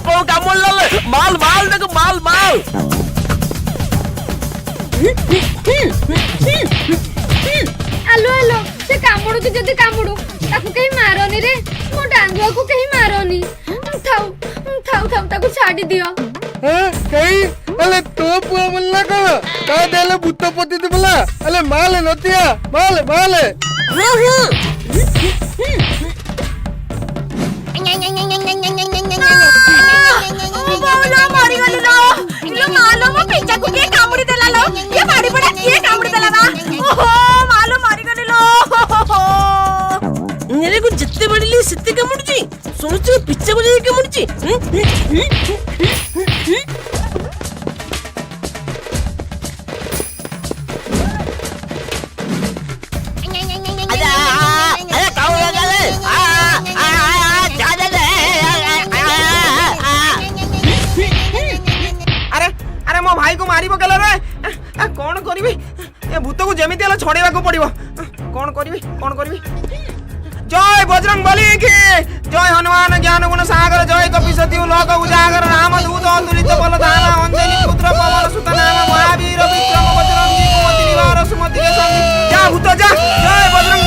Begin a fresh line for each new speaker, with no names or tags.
कौन कामड़ लाले माल माल देखो माल माल
आलो आलो से कामुडू की जदी कामुडू ताकू कहीं मारोनी रे मो डांगुआ को कहीं मारोनी थाऊ थाऊ थाऊ ताकू छाड़ी दियो
कहीं अले तो पुआ मुल्ला को का देले भूत पति दे बोला अले माल नतिया माल माल
बोलो मारी गली लो इलो मालो मो पिंचा को के कामुडी देला लो ये बाड़ी बड़ा के कामुडी देला ना ओहो मालो मारी गली लो
मेरे को जितने बड़ी ली सित्ते कामुडुची सोचो पिच्चा को जाके कामुडुची
भाई को मारी पकेला रे कौन करिवि ए भूत को जेमिति हला छड़ेबा को पड़िबो कौन करिवि जय बजरंग बली की जय हनुमान ज्ञान गुण सागर जय कपिसती लोक उजागर राम दूत अतुलित बल धाम अंजनी पुत्र पवन सुत नाम महावीर विक्रम बजरंगी कुमति निवार सुमति के संगी जा भूत जा जय बजरंग